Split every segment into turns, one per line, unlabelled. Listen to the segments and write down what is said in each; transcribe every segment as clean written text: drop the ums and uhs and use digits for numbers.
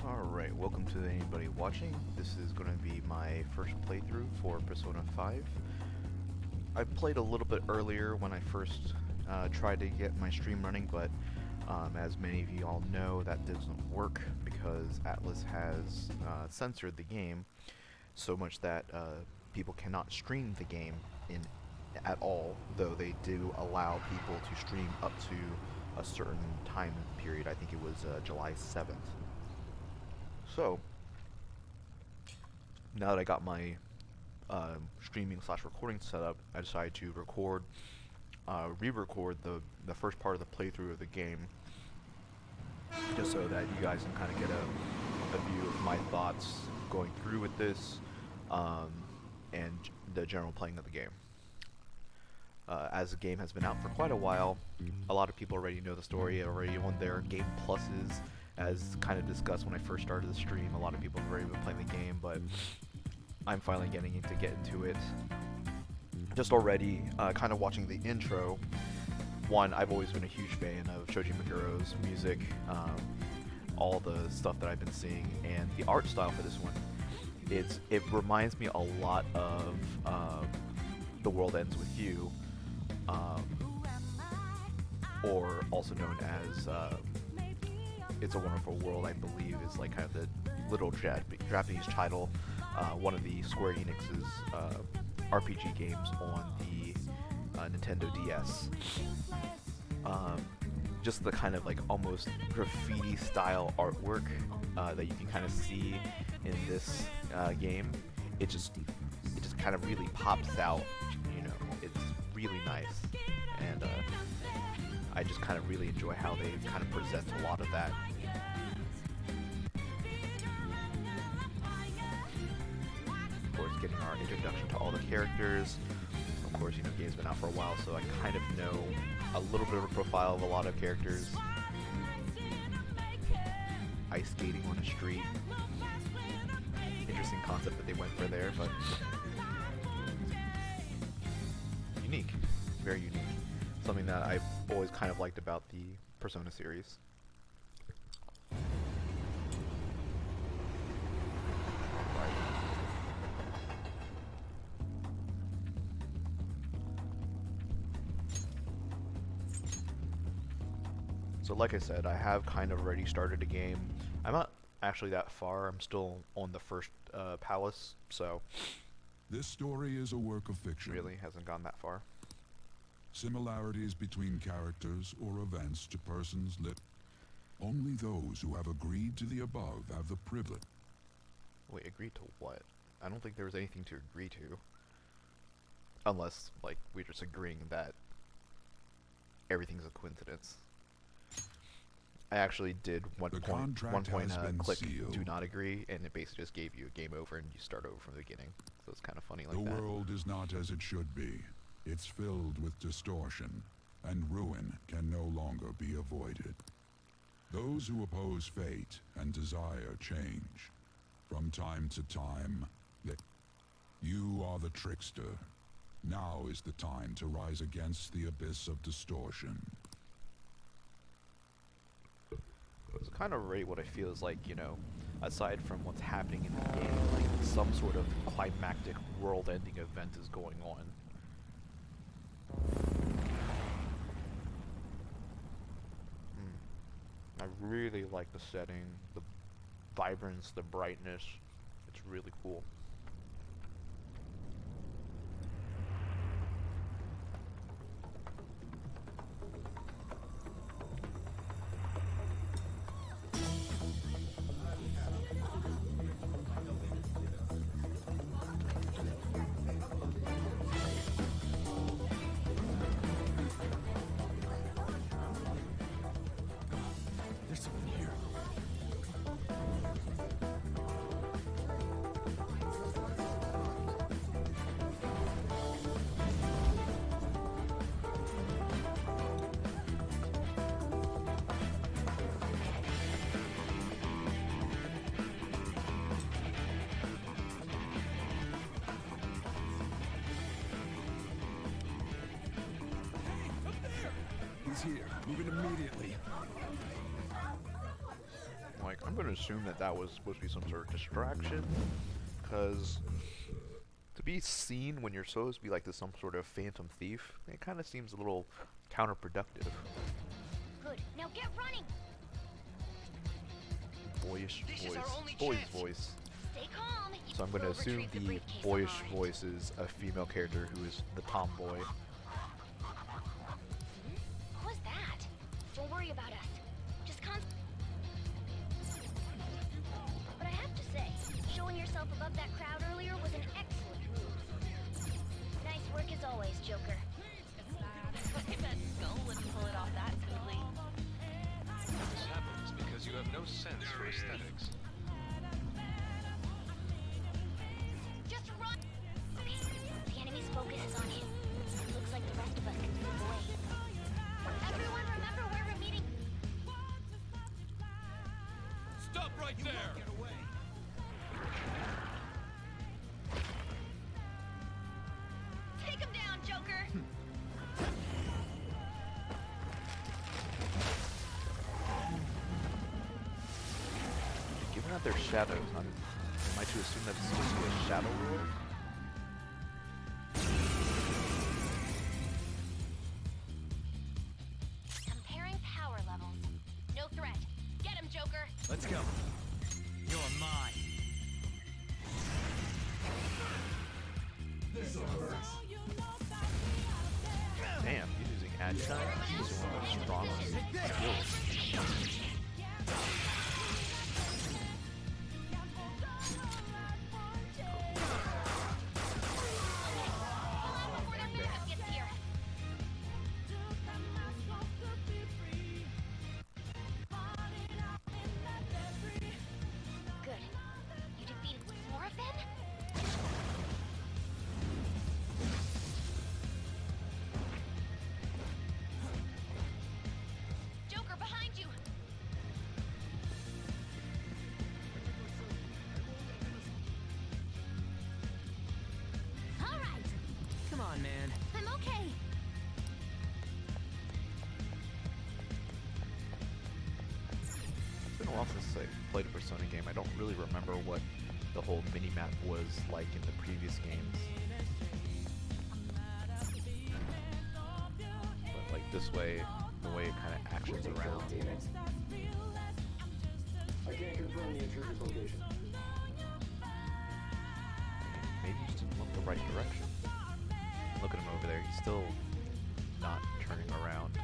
Alright, welcome to anybody watching. This is going to be my first playthrough for Persona 5. I played a little bit earlier when I first tried to get my stream running, but as many of you all know, that doesn't work because Atlus has censored the game so much that people cannot stream the game at all, though they do allow people to stream up to a certain time period. I think it was July 7th. So, now that I got my streaming slash recording set up, I decided to re-record the first part of the playthrough of the game, just so that you guys can kind of get a view of my thoughts going through with this, and the general playing of the game. As the game has been out for quite a while, a lot of people already know the story, already on their Game Pluses. As kind of discussed when I first started the stream, a lot of people have already been playing the game, but I'm finally getting into it. Just already, kind of watching the intro. One, I've always been a huge fan of Shoji Meguro's music, all the stuff that I've been seeing, and the art style for this one. It reminds me a lot of The World Ends With You, or also known as It's a Wonderful World, I believe, is like kind of the little Japanese title, one of the Square Enix's RPG games on the Nintendo DS. Just the kind of like almost graffiti style artwork that you can kind of see in this game. It just kind of really pops out. You know, it's really nice, and I just kind of really enjoy how they kind of present a lot of that. Of course, getting our introduction to all the characters. Of course, you know, the game's been out for a while, so I kind of know a little bit of a profile of a lot of characters. Ice skating on a street. Interesting concept that they went for there, but unique. Very unique. Something that I've always kind of liked about the Persona series. So like I said, I have kind of already started a game. I'm not actually that far. I'm still on the first palace, so
This story is a work of fiction.
really hasn't gone that far.
Similarities between characters or events to persons lit. Only those who have agreed to the above have the privilege.
Wait, agree to what? I don't think there was anything to agree to. Unless, like, we're just agreeing that everything's a coincidence. I actually did one
The
point
contract has been
click
sealed.
do not agree, and it basically just gave you a game over and you start over from the beginning. So it's kind of funny like
The
that.
world is not as it should be. It's filled with distortion, and ruin can no longer be avoided. Those who oppose fate and desire change. From time to time, you are the trickster. Now is the time to rise against the abyss of distortion.
It's kind of right what I feel is like, you know, aside from what's happening in the game, like some sort of climactic world-ending event is going on. I really like the setting, the vibrance, the brightness. It's really cool.
There's someone here. He's here. Moving immediately.
Oh my like, I'm gonna assume that that was supposed to be some sort of distraction, because to be seen when you're supposed to be like this some sort of phantom thief, it kind of seems a little counterproductive.
Good. Now get running.
Boyish
This is our
voice,
only
boy's
chance.
voice.
Stay calm.
So I'm gonna
We'll
assume
retrieve
the
briefcase
boyish
on our end.
voice is a female character who is the tomboy.
What's that? Don't worry about us. Just But I have to say, showing yourself above that crowd earlier was an excellent move. Nice work as always, Joker.
I bet Skull wouldn't pull it off that smoothly.
This happens because you have no sense for aesthetics.
Just run! The enemy's focus is on him. Looks like the rest of us can move away. Everyone remember where we're meeting.
Stop right there!
Take him down, Joker!
Given that they're shadows, am I to assume that it's supposed to be a shadow world?
Comparing power levels. No threat. Get him, Joker!
Let's go. You're mine.
Damn, he's using Agitine. He's one of the strongest skills.
Before their backup gets here. Good. You defeated more of them? Joker, behind you! All right,
Come on, man.
I'm okay.
It's been a while since I played a Persona game. I don't really remember what the whole mini-map was like in the previous games. But like this way, the way it kind of actions around.
I can't confirm the intruder's location.
Maybe you just didn't look the right direction. Look at him over there. He's still not turning around.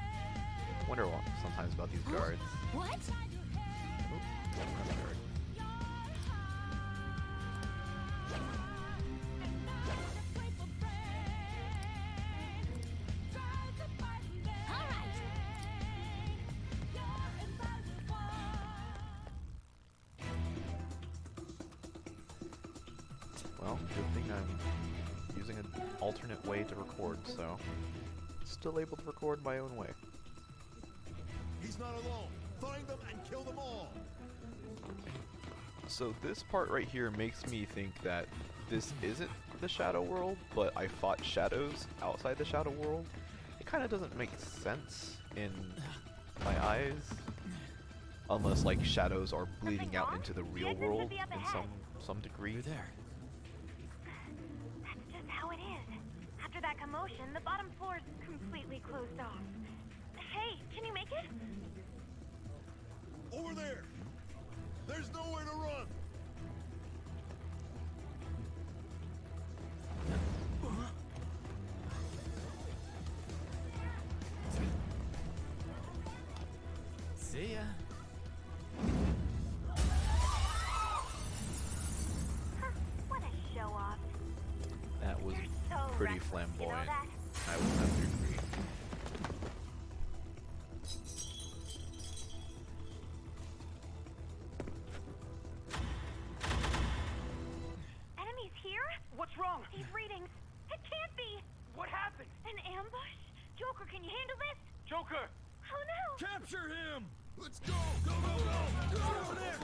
Wonder sometimes about these guards.
What?
Oop, another guard.
All right.
Well, good thing I'm using an alternate way to record, so still able to record my own way.
He's not alone. Find them and kill them all.
So this part right here makes me think that this isn't the Shadow World, but I fought shadows outside the Shadow World. It kind of doesn't make sense in my eyes, unless like shadows are bleeding out into the real world in some degree.
You're there.
That's just how it is. After that commotion, the bottom floor is completely closed off. Hey, can you make it?
Over there. There's nowhere to run.
See ya.
Huh, what a show off.
That was
So
pretty
reckless,
flamboyant.
You know that?
I will have to agree.
Enemies here?
What's wrong?
These readings. It can't be.
What happened?
An ambush? Joker, can you handle this?
Joker!
Oh no!
Capture him. Let's go. Go, go, go. Go over there.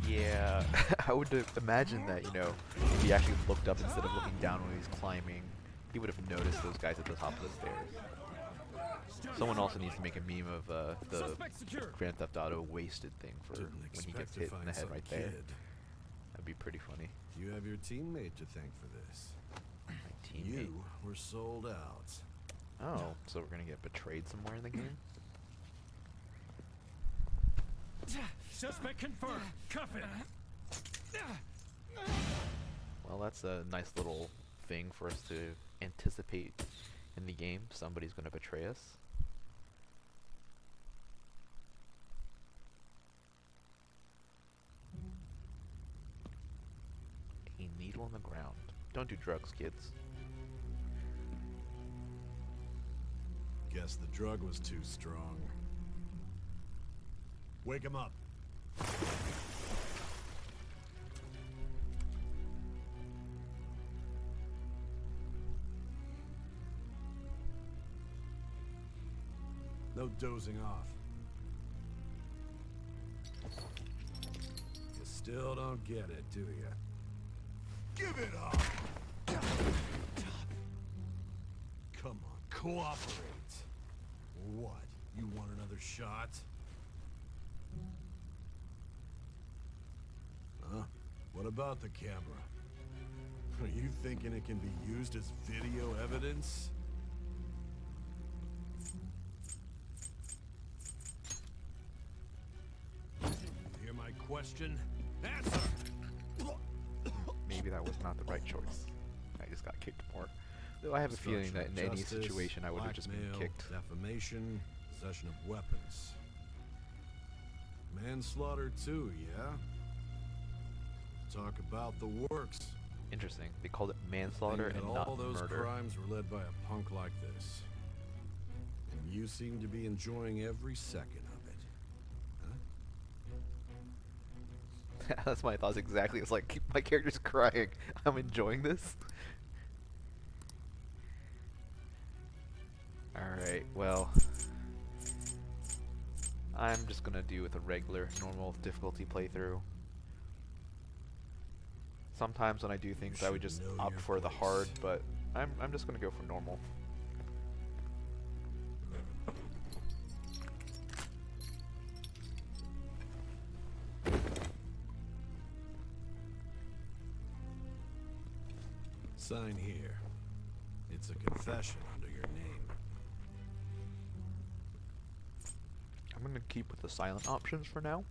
Yeah, I would imagine that, you know, he actually looked up instead of looking down when he was climbing, he would have noticed those guys at the top of the stairs. Someone also needs to make a meme of the
Suspect secure.
Grand Theft Auto wasted thing for
Didn't
when he
expect
gets
to
hit in
find
the head
some
right there.
kid.
That'd be pretty funny.
You have your teammate to thank for this.
My teammate.
You were sold out.
Oh, so we're gonna get betrayed somewhere in the game?
Suspect confirmed. Cuff it.
Well, that's a nice little thing for us to anticipate in the game. Somebody's gonna betray us. A needle in the ground. Don't do drugs, kids.
Guess the drug was too strong. Wake him up. No dozing off. You still don't get it, do you? Give it up! Come on, cooperate. What? You want another shot? Huh? What about the camera? Are you thinking it can be used as video evidence? Hear my question? Answer!
Maybe that was not the right choice. I just got kicked more. Though I have a feeling that in any
Justice,
situation I would have just been
blackmail,
kicked.
Defamation, possession of weapons. Manslaughter too, yeah? Talk about the works.
Interesting. They called it manslaughter
And
and
yet
not
all those
murder.
crimes were led by a punk like this. And you seem to be enjoying every second of it. Huh?
That's my thoughts exactly. It's like my character's crying. I'm enjoying this. Alright, well. I'm just gonna do with a regular, normal difficulty playthrough. Sometimes when I do things I would
should
just
know
opt
your
for the
place.
hard, but I'm just gonna go for normal.
Sign here. It's a confession under your name.
I'm gonna keep with the silent options for now.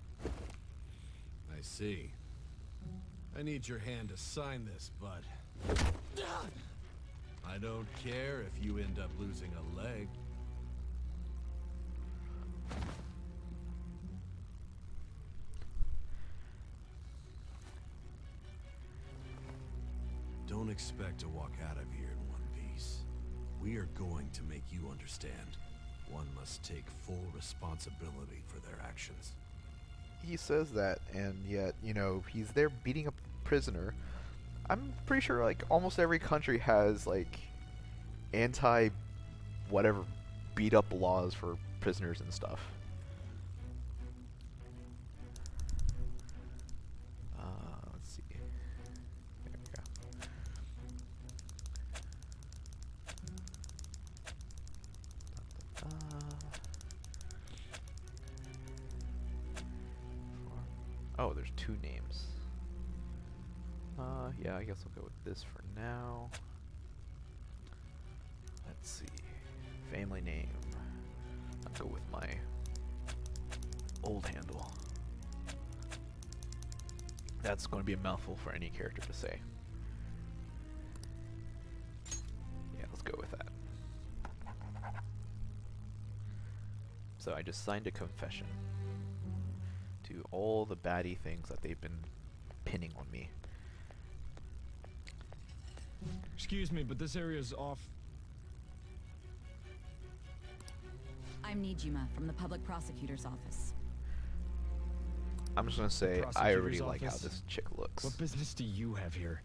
I see. I need your hand to sign this, bud. I don't care if you end up losing a leg. Don't expect to walk out of here in one piece. We are going to make you understand. One must take full responsibility for their actions.
He says that, and yet, you know, he's there beating up a prisoner. I'm pretty sure, like, almost every country has, like, whatever beat up laws for prisoners and stuff. Let's see. There we go. Oh, there's two names. Yeah, I guess I'll go with this for now. Let's see. Family name. I'll go with my old handle. That's going to be a mouthful for any character to say. Yeah, let's go with that. So I just signed a confession to all the baddie things that they've been pinning on me.
Excuse me, but this area is off.
I'm Nijima from the public prosecutor's office.
I'm just gonna say I
Prosecutor's
already like how
office?
this chick looks.
What business do you have here?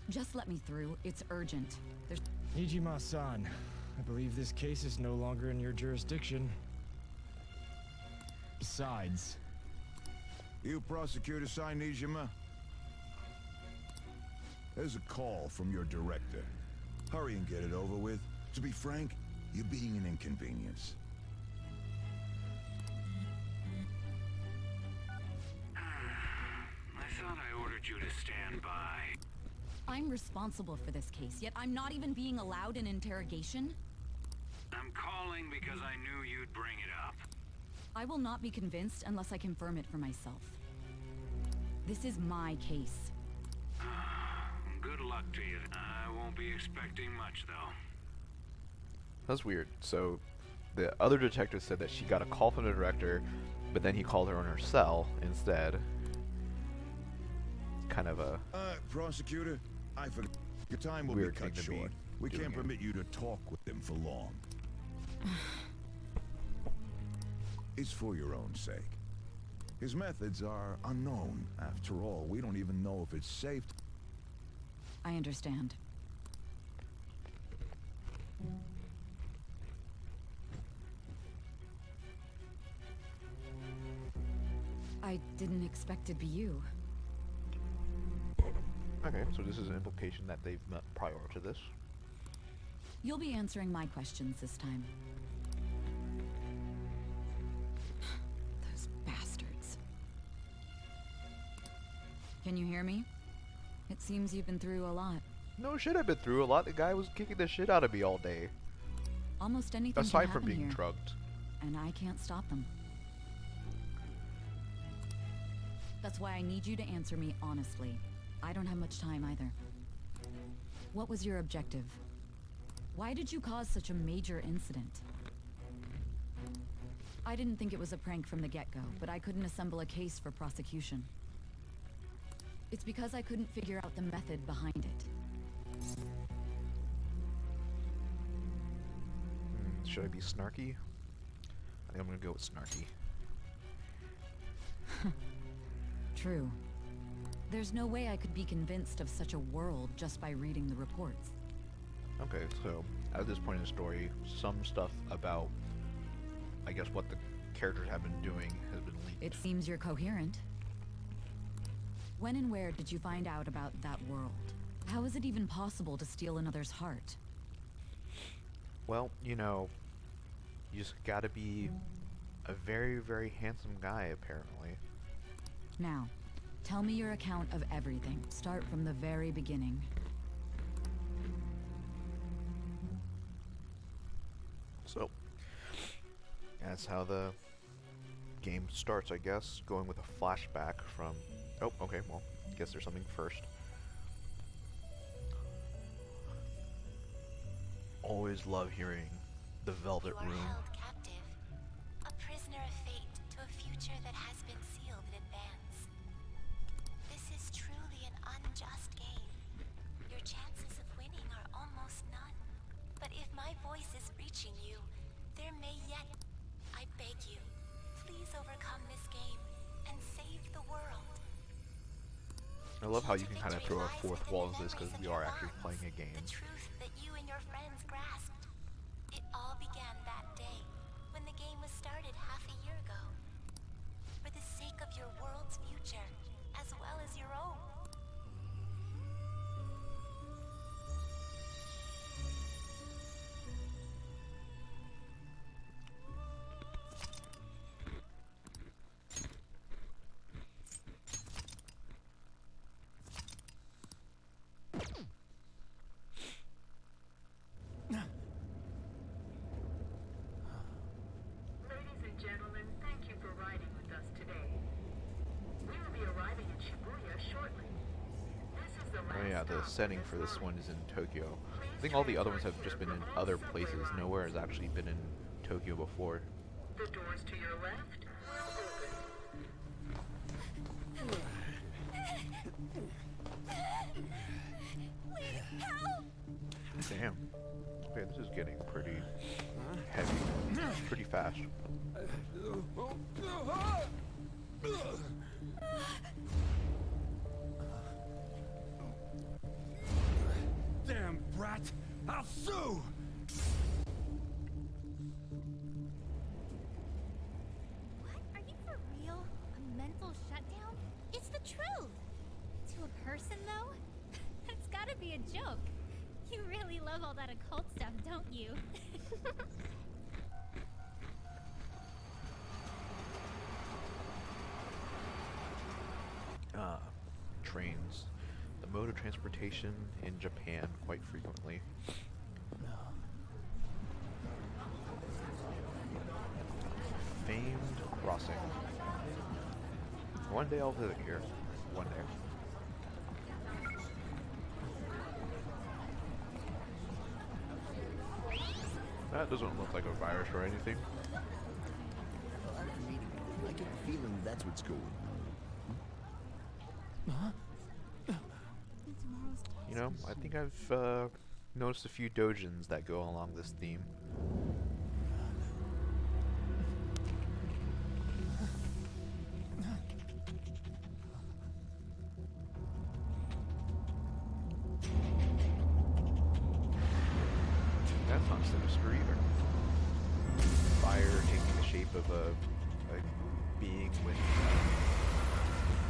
Just let me through. It's urgent. There's
Nijima-san, I believe this case is no longer in your jurisdiction. Besides,
You prosecutor, Sai Nijima? There's a call from your director. Hurry and get it over with. To be frank, you're being an inconvenience.
I thought I ordered you to stand by.
I'm responsible for this case, yet I'm not even being allowed an interrogation?
I'm calling because I knew you'd bring it up.
I will not be convinced unless I confirm it for myself. This is my case.
Good luck to you. I won't be expecting much, though.
That's weird. So, the other detective said that she got a call from the director, but then he called her on her cell instead. Kind of a
Prosecutor, I forgot. Your time will
weird
be cut
thing to be
short. We
doing
can't
here.
permit you to talk with them for long. It's for your own sake. His methods are unknown. After all, we don't even know if it's safe.
I understand. I didn't expect it'd be you.
okay. So this is an implication that they've met prior to this.
You'll be answering my questions this time. Those bastards. Can you hear me? It seems you've been through a lot.
No shit, I've been through a lot. The guy was kicking the shit out of me all day.
Almost anything
Aside
can
from
happen
being
here,
drugged.
and I can't stop them. That's why I need you to answer me honestly. I don't have much time either. What was your objective? Why did you cause such a major incident? I didn't think it was a prank from the get-go, but I couldn't assemble a case for prosecution. It's because I couldn't figure out the method behind it.
Should I be snarky? I think I'm gonna go with snarky.
True. There's no way I could be convinced of such a world just by reading the reports.
Okay, so at this point in the story, some stuff about, I guess, what the characters have been doing has been leaked.
It seems you're coherent. When and where did you find out about that world? How is it even possible to steal another's heart?
Well, you know, you just gotta be a very, very handsome guy, apparently.
Now, tell me your account of everything. Start from the very beginning.
So, that's how the game starts, I guess. Going with a flashback from... Oh, okay, well, I guess there's something first. Always love hearing the Velvet
You are
Room.
held captive, a prisoner of fate to a future that has been sealed in advance. This is truly an unjust game. Your chances of winning are almost none. But if my voice is reaching you, there may yet... I beg you, please overcome this game and save the world.
I love how you can kind of throw a fourth wall into this because we are actually playing a game.
The truth that you and your friends grasped. It all began that day, when the game was started half a year ago. For the sake of your world's future, as well as your own.
Ladies and gentlemen, thank you for riding with us today. We will be arriving in Shibuya shortly. This is the last
Oh yeah, the
stop
setting
this
for this
line.
one is in Tokyo. I think all the other ones have just been in other places. Nowhere has actually been in Tokyo before.
The doors to your left will open.
Damn. Okay, this is getting pretty heavy, pretty fast.
Damn brat! I'll sue!
What? Are you for real? A mental shutdown? It's the truth! To a person, though? That's gotta
be a joke. You really love all that occult stuff, don't you?
Trains. The mode of transportation in Japan quite frequently. Famed Crossing. One day I'll visit here. One day. That doesn't look like a virus or anything.
I get the feeling that's what's going on.
You know, I think I've noticed a few dojins that go along this theme. That's not sinister either. Fire taking the shape of a being with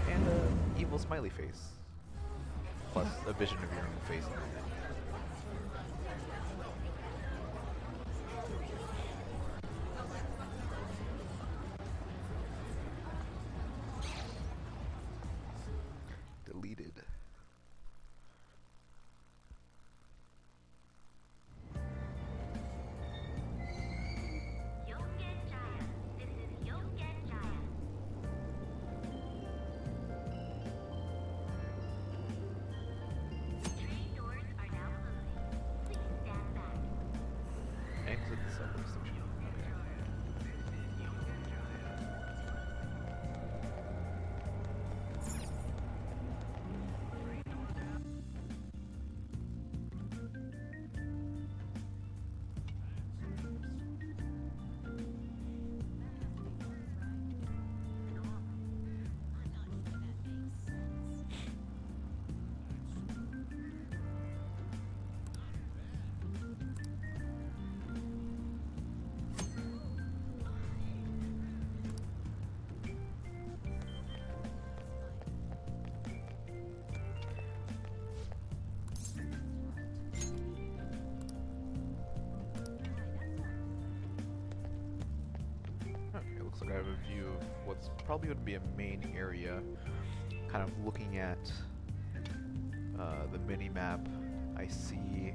and an evil smiley face. Plus a vision of your own face. Deleted. Exit the subway station. Looks like I have a view of what's probably going to be a main area. Kind of looking at the mini map, I see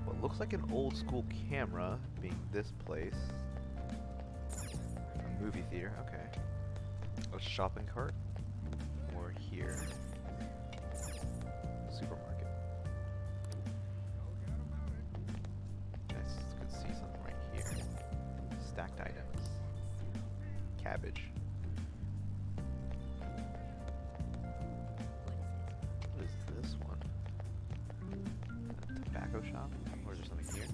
what looks like an old school camera being this place. A movie theater, okay. A shopping cart, or here. Supermarket. Nice, can see something right here. Stacked items. Cabbage. What is this one? A tobacco shop? Or is there something here?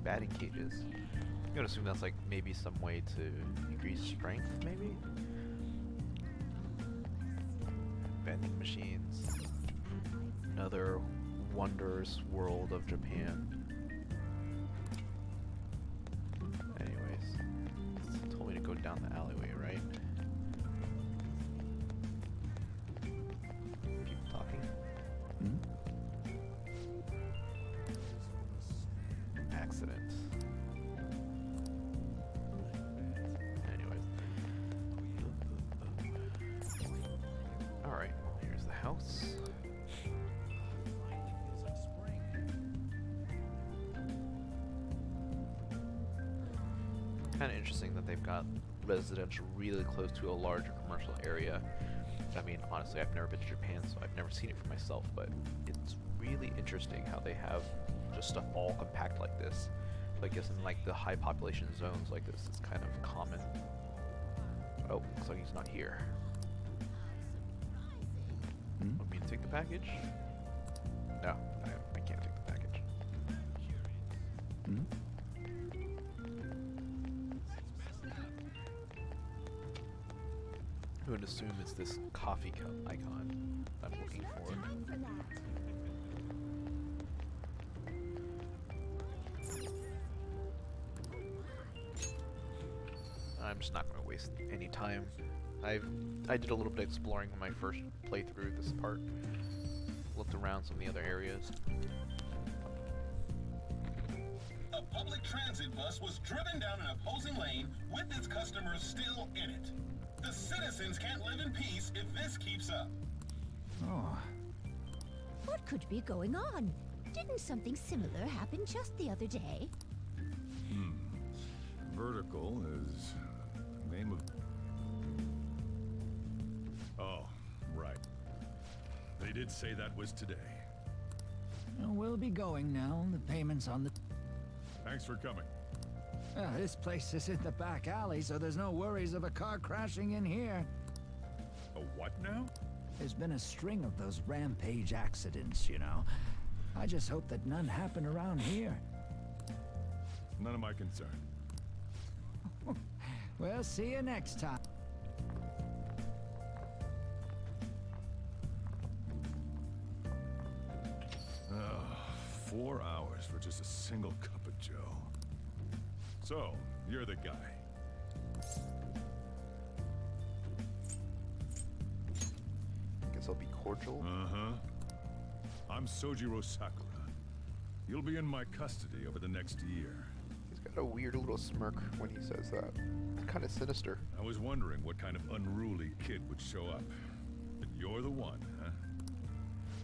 Batting cages. I'm gonna assume that's like maybe some way to increase strength, maybe? Vending machines. Another wondrous world of Japan. Anyways, it told me to go down the alleyway, right? Keep talking. Accident. Anyways. Alright, here's the house. Kind of interesting that they've got residential really close to a larger commercial area. I mean, honestly, I've never been to Japan, so I've never seen it for myself, but it's really interesting how they have just stuff all compact like this. But I guess in like the high population zones like this, it's kind of common. Oh, looks like he's not here. Want me to take the package? No, I can't take the package. Who would assume it's this coffee cup icon I'm looking for? I'm just not going to waste any time. I did a little bit of exploring in my first playthrough of this part. looked around some of the other areas.
A public transit bus was driven down an opposing lane with its customers still in it. The citizens can't live in peace if this keeps up.
Oh. What could be going on? Didn't something similar happen just the other day?
Vertical is the name of... Oh, right. They did say that was today.
We'll be going now. The payment's on the...
Thanks for coming.
This place is in the back alley, so there's no worries of a car crashing in here.
A what now?
There's been a string of those rampage accidents, you know. I just hope that none happen around here.
None of my concern.
We'll see you next time.
Oh, 4 hours for just a single cup of joe. So, you're the guy.
Guess I'll be cordial.
Uh-huh. I'm Sojiro Sakura. You'll be in my custody over the next year.
He's got a weird little smirk when he says that. It's kind of sinister.
I was wondering what kind of unruly kid would show up. But you're the one, huh?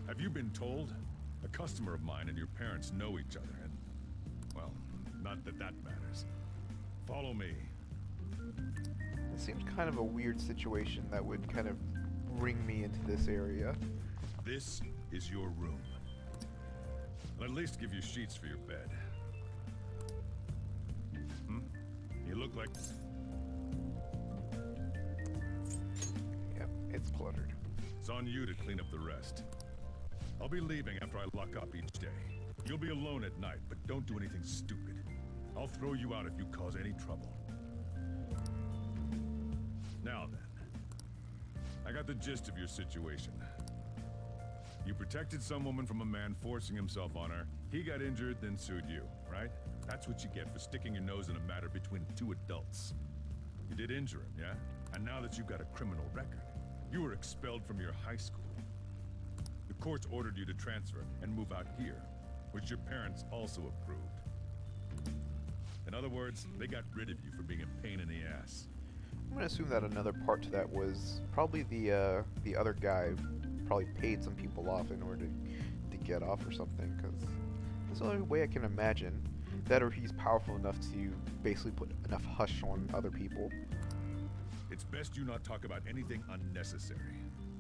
Have you been told? A customer of mine and your parents know each other, and... well, not that that matters. Follow me.
It seems kind of a weird situation that would kind of bring me into this area.
This is your room. I'll at least give you sheets for your bed. You look like...
Yep, it's cluttered.
It's on you to clean up the rest. I'll be leaving after I lock up each day. You'll be alone at night, but don't do anything stupid. I'll throw you out if you cause any trouble. Now then, I got the gist of your situation. You protected some woman from a man forcing himself on her. He got injured, then sued you, right? That's what you get for sticking your nose in a matter between two adults. You did injure him, yeah? And now that you've got a criminal record, you were expelled from your high school. The courts ordered you to transfer and move out here, which your parents also approved. In other words, they got rid of you for being a pain in the ass.
I'm gonna assume that another part to that was probably the other guy probably paid some people off in order to get off or something, because that's the only way I can imagine. That or he's powerful enough to basically put enough hush on other people.
It's best you not talk about anything unnecessary.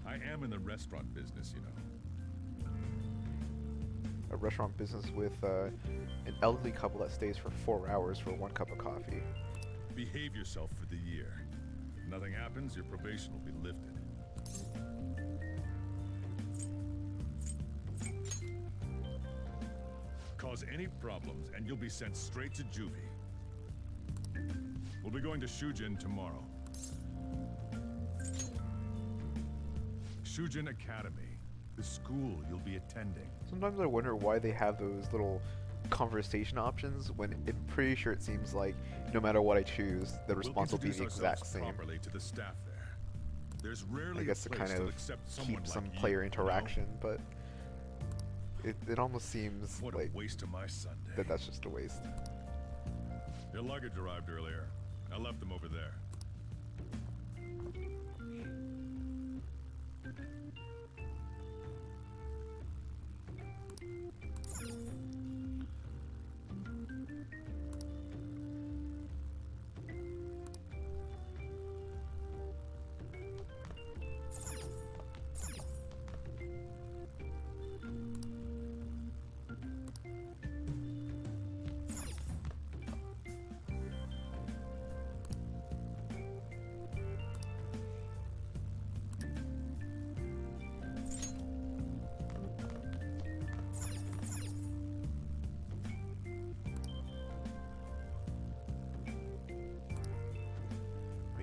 I am in the restaurant business, you know.
A restaurant business with an elderly couple that stays for 4 hours for 1 cup of coffee.
Behave yourself for the year. If nothing happens, your probation will be lifted. Cause any problems, and you'll be sent straight to juvie. We'll be going to Shujin tomorrow. Shujin Academy, the school you'll be attending.
Sometimes I wonder why they have those little conversation options when I'm pretty sure it seems like no matter what I choose, the response will be the exact same.
Properly to the staff there. There's rarely
I guess to kind of keep some player interaction, but it almost seems
what
like
a waste of my Sunday.
That's just a waste.
Your luggage arrived earlier. I left them over there.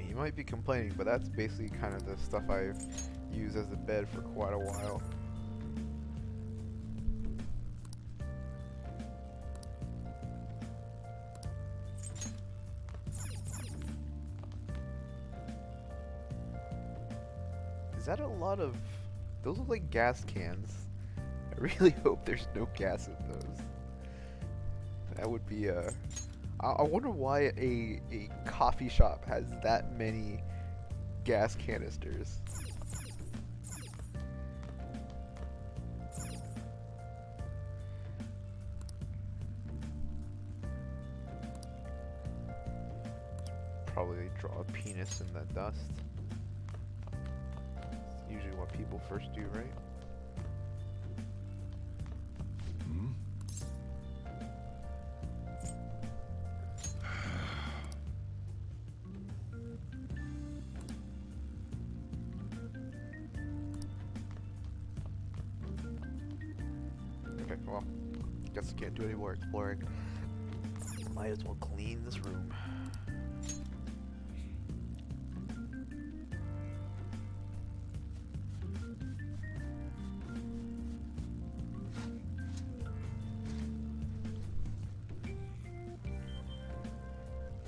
You might be complaining, but that's basically kind of the stuff I've used as a bed for quite a while. Is that a lot of... Those look like gas cans. really hope there's no gas in those. That would be I wonder why a coffee shop has that many gas canisters. Probably draw a penis in the dust. It's usually what people first do, right? Okay, well, guess I can't do any more exploring. Might as well clean this room.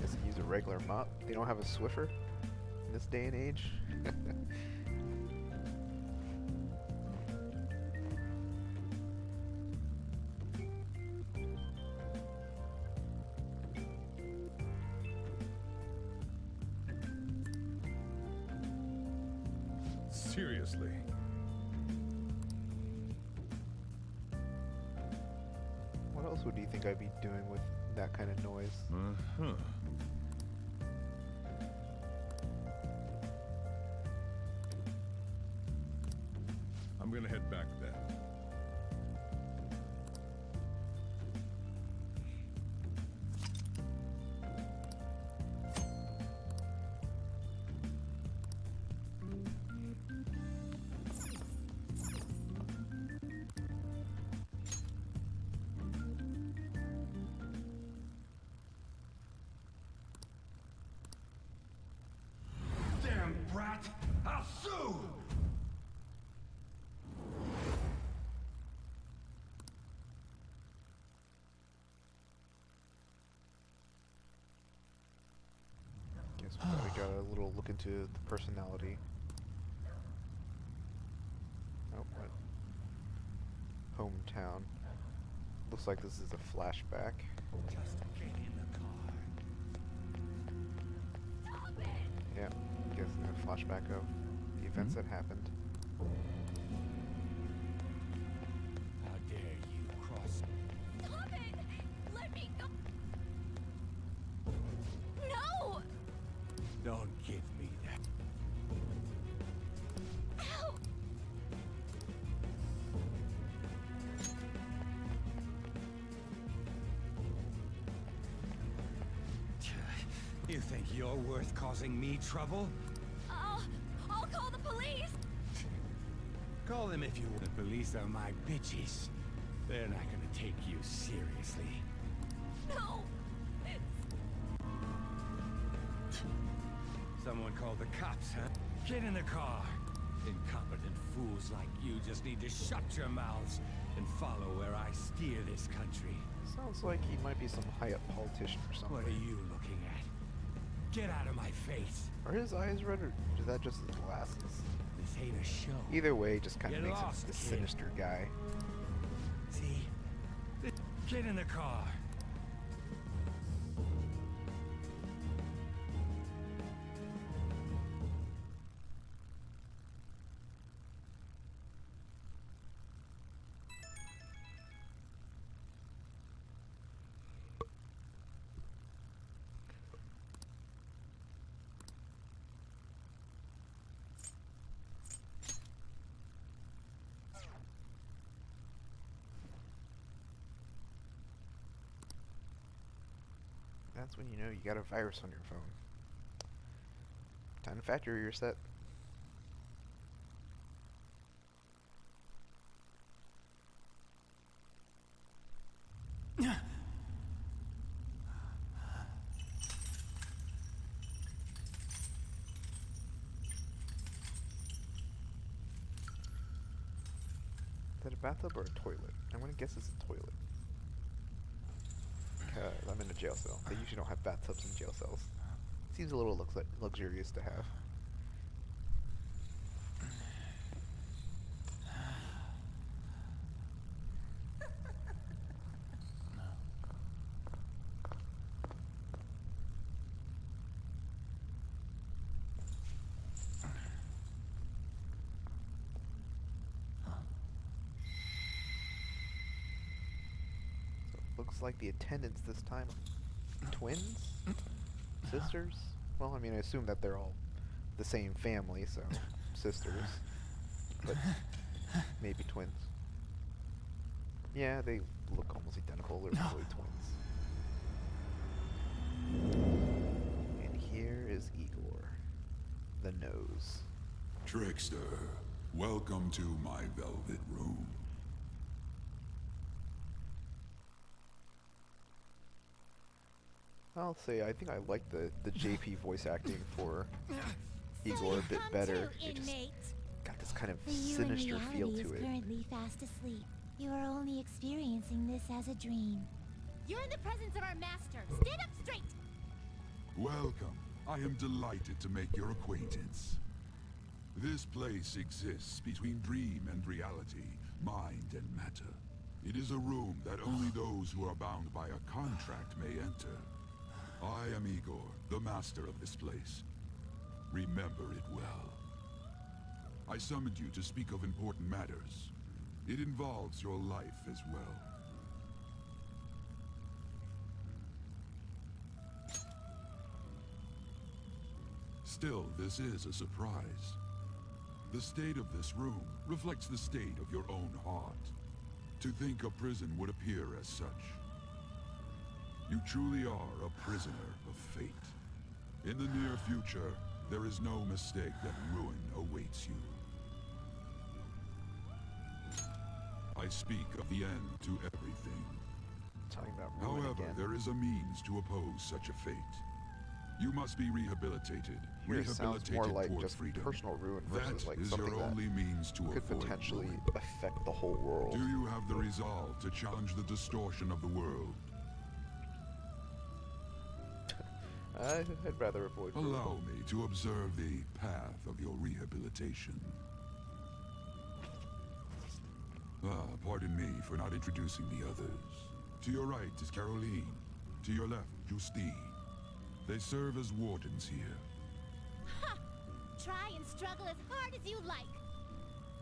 Guess I use a regular mop. They don't have a Swiffer in this day and age.
Seriously.
What else would you think I'd be doing with that kind of noise?
Uh-huh. I'm gonna head back then.
Damn brat! I'll sue!
Guess we probably got a little look into the personality. Oh, what? Hometown. Looks like this is a flashback.
Just get in the car.
Yeah, guess a flashback of the events that happened.
How dare you cross?
Stop it! Let me go! No!
Don't give me that.
Ow!
You think you're worth causing me trouble?
I'll call the police!
Call them if you want. The police are my bitches. They're not gonna take you seriously.
No!
Someone called the cops, huh? Get in the car. Incompetent fools like you just need to shut your mouths and follow where I steer this country.
Sounds like he might be some high-up politician or something.
What are you looking at? Get out of my face.
Are his eyes red, or is that just his glasses?
This ain't a show.
Either way, just kind of
Get
makes him
lost,
a
kid.
sinister guy.
See? Get in the car.
That's when you know you got a virus on your phone. Time to factory reset. Is that a bathtub or a toilet? I'm gonna guess it's a toilet. Because I'm in a jail cell. They usually don't have bathtubs in jail cells. Seems a little luxurious to have. looks like the attendants this time. Twins? Sisters? Well, I mean, I assume that they're all the same family, so sisters. But maybe twins. Yeah, they look almost identical. They're probably twins. And here is Igor, the nose.
Trickster, welcome to my velvet room.
I'll say I think I like the JP voice acting for Igor a bit better. It just got this kind of
For you in
sinister feel
reality
to
is
it.
currently fast asleep. You are only experiencing this as a dream.
You're in the presence of our master. Stand up straight!
Welcome. I am delighted to make your acquaintance. This place exists between dream and reality, mind and matter. It is a room that only those who are bound by a contract may enter. I am Igor, the master of this place. Remember it well. I summoned you to speak of important matters. It involves your life as well. Still, this is a surprise. The state of this room reflects the state of your own heart. To think a prison would appear as such. You truly are a prisoner of fate. In the near future, there is no mistake that ruin awaits you. I speak of the end to everything.
Talking about ruin
However,
again.
there is a means to oppose such a fate. You must be rehabilitated.
Here it sounds more like
toward
just
freedom.
personal ruin versus
That
like
is
something
your
that
only means to
could
avoid
potentially
ruin.
affect the whole world.
Do you have the resolve to challenge the distortion of the world?
I'd rather avoid ruin.
Allow me to observe the path of your rehabilitation. Pardon me for not introducing the others. To your right is Caroline. To your left, Justine. They serve as wardens here.
Ha! Try and struggle as hard as you like.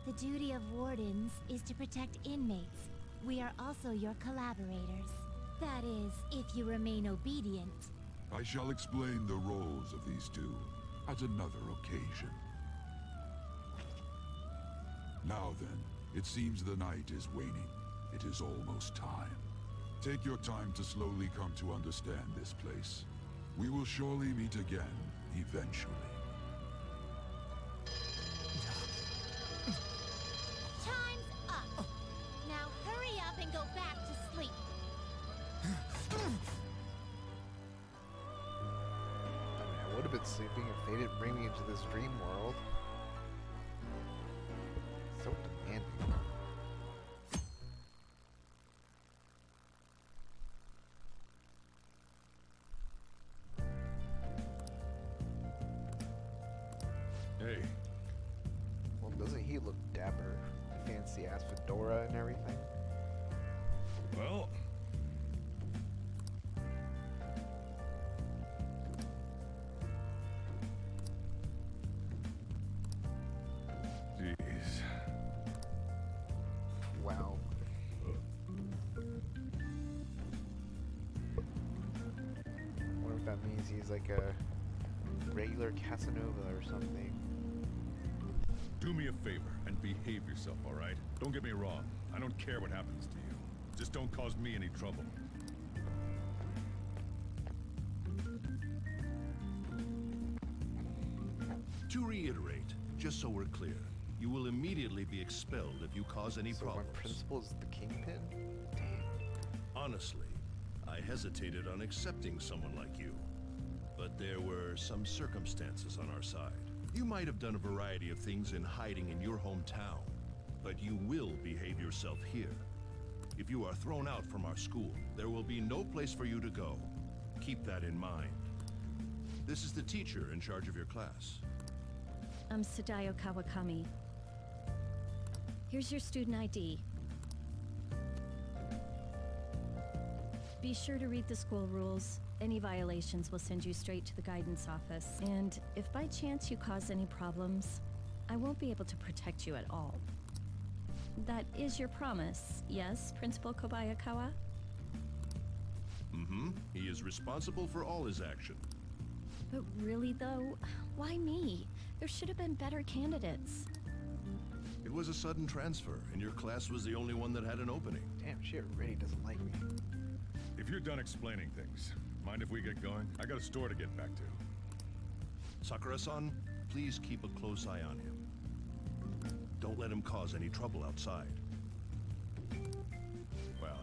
The duty of wardens is to protect inmates. We are also your collaborators. That is, if you remain obedient.
I shall explain the roles of these two at another occasion. Now then, it seems the night is waning. It is almost time. Take your time to slowly come to understand this place. We will surely meet again, eventually.
Time's up. Now hurry up and go back to sleep.
I mean, I would have been sleeping if they didn't bring me into this dream world. So demanding.
Hey,
Well, doesn't he look dapper? Fancy ass fedora and everything.
well, jeez.
Wow. I wonder if that means he's like a regular Casanova or something.
Do me a favor and behave yourself, all right? Don't get me wrong. I don't care what happens to you. Just don't cause me any trouble.
To reiterate, just so we're clear, you will immediately be expelled if you cause any
So my
problems.
principal is the kingpin? Damn.
Honestly, I hesitated on accepting someone like you. But there were some circumstances on our side. You might have done a variety of things in hiding in your hometown, but you will behave yourself here. If you are thrown out from our school, there will be no place for you to go. Keep that in mind. This is the teacher in charge of your class.
I'm Sadayo Kawakami. Here's your student ID. Be sure to read the school rules. Any violations will send you straight to the guidance office. And if by chance you cause any problems, I won't be able to protect you at all. That is your promise, yes, Principal Kobayakawa?
Mm-hmm. He is responsible for all his action.
But really, though, why me? There should have been better candidates.
It was a sudden transfer, and your class was the only one that had an opening.
Damn, she already doesn't like me.
If you're done explaining things, mind if we get going? I got a store to get back to.
Sakura-san, please keep a close eye on him. Don't let him cause any trouble outside.
Well,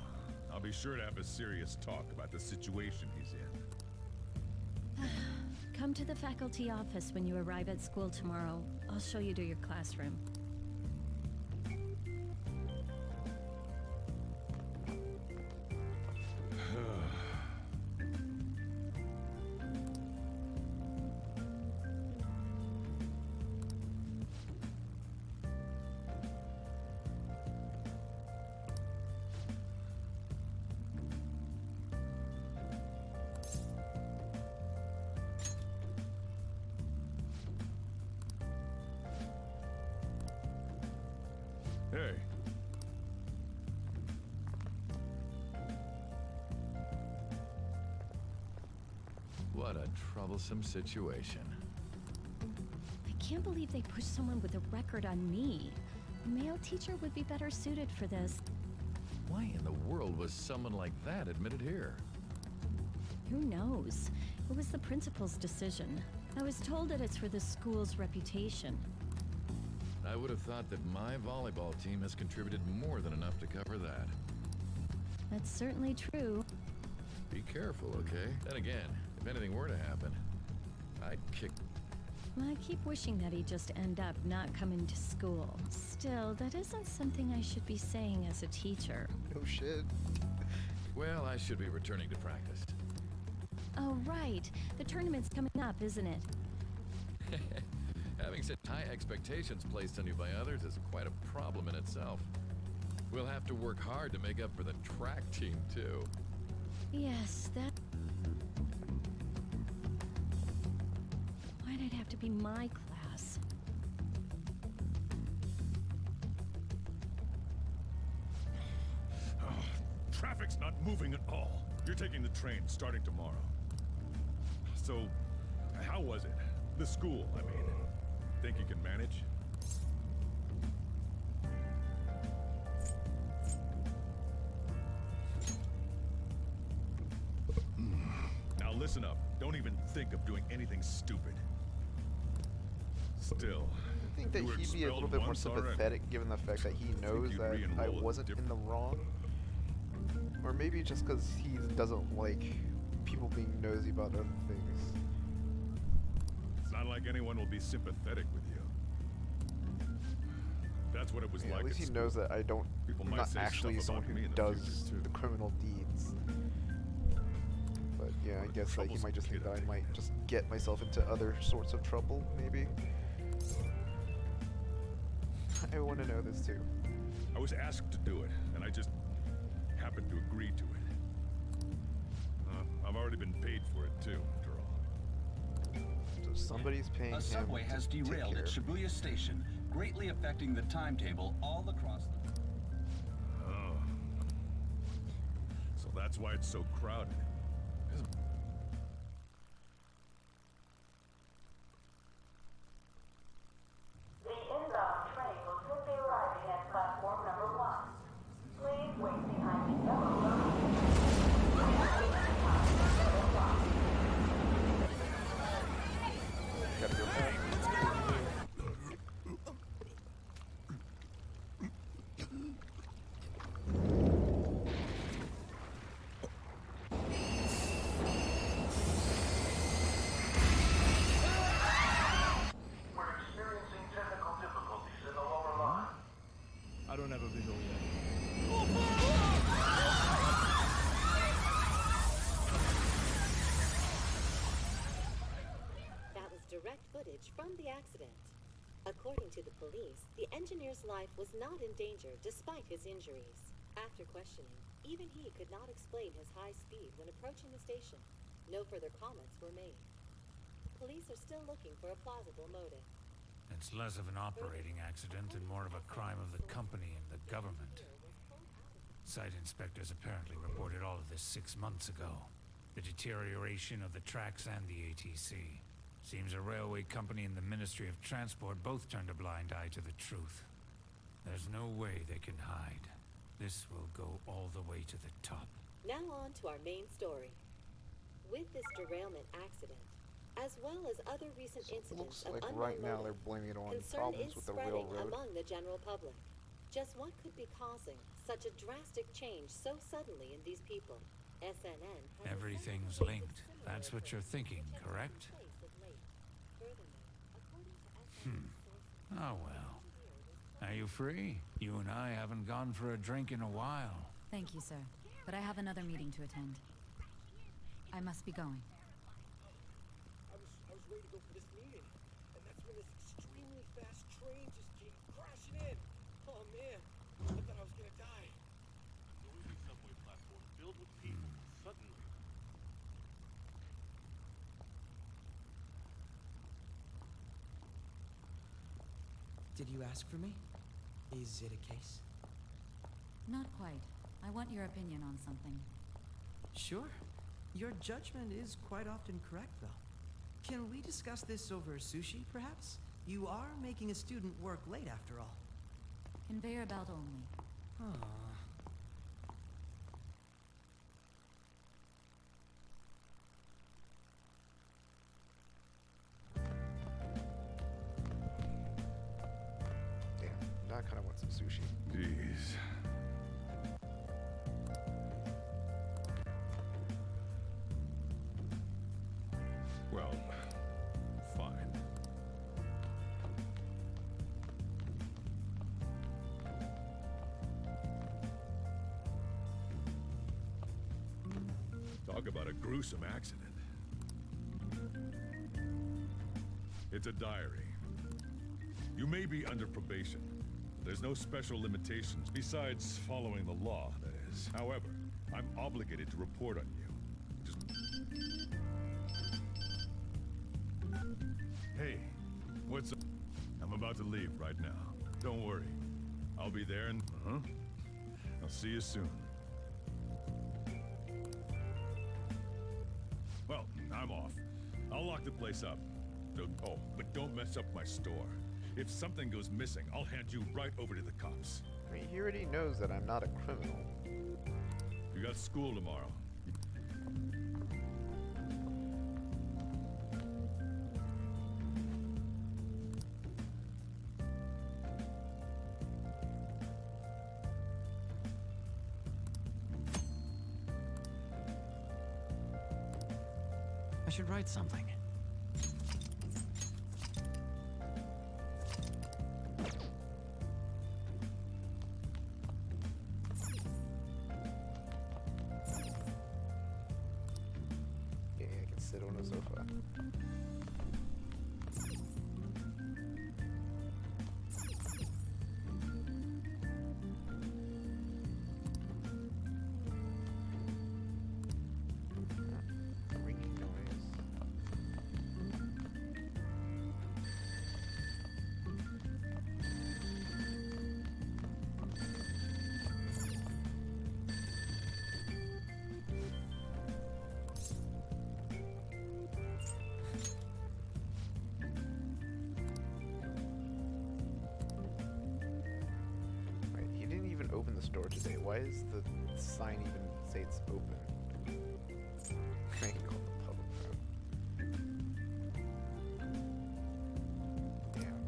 I'll be sure to have a serious talk about the situation he's in.
Come to the faculty office when you arrive at school tomorrow. I'll show you to your classroom.
Hey.
What a troublesome situation.
I can't believe they pushed someone with a record on me. A male teacher would be better suited for this.
Why in the world was someone like that admitted here?
Who knows? It was the principal's decision. I was told that it's for the school's reputation.
I would have thought that my volleyball team has contributed more than enough to cover that.
That's certainly true.
Be careful, okay? Then again, if anything were to happen, I'd kick...
I keep wishing that he'd just end up not coming to school. Still, that isn't something I should be saying as a teacher.
Oh shit.
Well, I should be returning to practice.
Oh, right. The tournament's coming up, isn't it?
Having such high expectations placed on you by others is quite a problem in itself. We'll have to work hard to make up for the track team, too.
Yes, that... Why'd it have to be my class?
Oh, traffic's not moving at all. You're taking the train starting tomorrow. So, how was it? The school, I mean. Think you can manage? Now listen up. Don't even think of doing anything stupid. Still,
I think that he'd be a little bit more sympathetic given the fact that he knows that I wasn't in the wrong. Or maybe just because he doesn't like people being nosy about other things.
It's not like anyone will be sympathetic with you. That's what it was
Yeah,
like.
at least he knows that I don't. I'm not actually someone who does the criminal deeds. But yeah, I guess like he might just think that I might just get myself into other sorts of trouble, maybe. I want to know this too.
I was asked to do it, and I just happened to agree to it. I've already been paid for it too, after all.
So somebody's paying him.
A subway has
to take
derailed
care
at
of.
Shibuya Station, greatly affecting the timetable all across the...
Oh. So that's why it's so crowded.
The inbound train will soon be arriving at platform number 1. Please wait behind the yellow line.
Gotta go back.
We're experiencing technical difficulties in the lower line.
I don't have a visual yet.
That was direct footage from the accident. According to the police, the engineer's life was not in danger despite his injuries. After questioning, even he could not explain his high speed when approaching the station. No further comments were made. Police are still looking for a plausible motive.
It's less of an operating accident and more of a crime of the company and the government. Site inspectors apparently reported all of this 6 months ago. The deterioration of the tracks and the ATC. Seems a railway company and the Ministry of Transport both turned a blind eye to the truth. There's no way they can hide. This will go all the way to the top.
Now on to our main story. With this derailment accident, as well as other recent incidents of
Like
unknown
right now
motive,
they're blaming it on
concern
problems
is
with the
spreading
railroad.
among the general public. Just what could be causing such a drastic change so suddenly in these people? SNN has
Everything's linked. That's what you're thinking, correct? Oh well. Are you free? You and I haven't gone for a drink in a while.
Thank you, sir. But I have another meeting to attend. I must be going.
I was ready to go for this meeting, and that's when this extremely fast train just came crashing in. Oh man, I thought I was gonna die.
Noisy subway platform filled with people. Suddenly.
Did you ask for me? Is it a case?
Not quite. I want your opinion on something.
Sure. Your judgment is quite often correct, though. Can we discuss this over sushi, perhaps? You are making a student work late, after all.
Conveyor belt only.
Aww.
Damn, now I kind of want some sushi.
Jeez. Well, fine. Talk about a gruesome accident. It's a diary. You may be under probation. There's no special limitations besides following the law, that is. However, I'm obligated to report on you. Hey, what's up? I'm about to leave right now. Don't worry. I'll be there and... I'll see you soon. Well, I'm off. I'll lock the place up. Oh, but don't mess up my store. If something goes missing, I'll hand you right over to the cops.
I mean, he already knows that I'm not a criminal.
You got school tomorrow.
I should write something.
Yeah, I can sit on a sofa. Ringing noise. Wait, he didn't even open the store today. Why does the sign even say it's open? Can't call the public phone. Damn.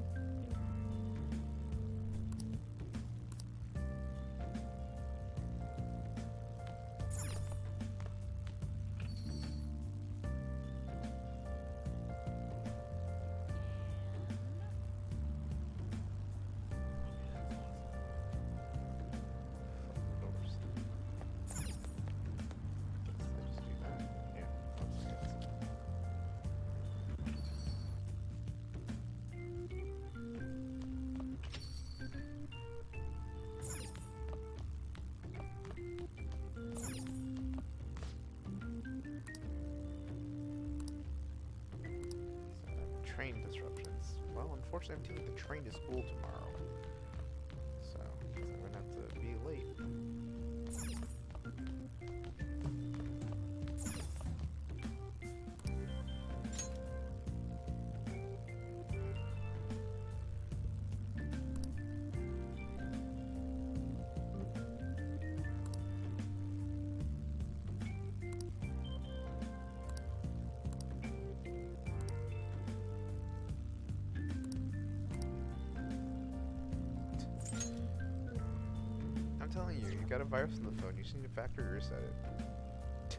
Train disruptions. Well, unfortunately, I'm taking the train to school tomorrow. So, I'm gonna have to be late. telling you, you got a virus on the phone. You just need to factory reset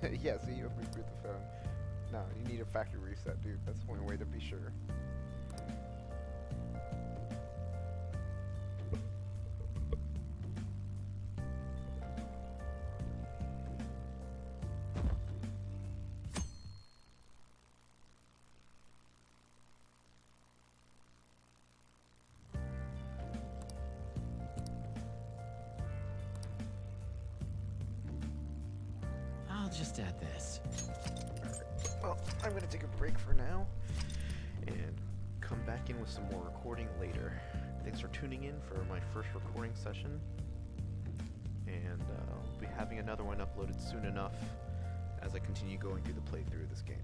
it. Yeah, see, you reboot the phone. No, you need a factory reset, dude. That's the only way to be sure.
I'll just add this.
Well, I'm gonna take a break for now and come back in with some more recording later. Thanks for tuning in for my first recording session, and I'll be having another one uploaded soon enough as I continue going through the playthrough of this game.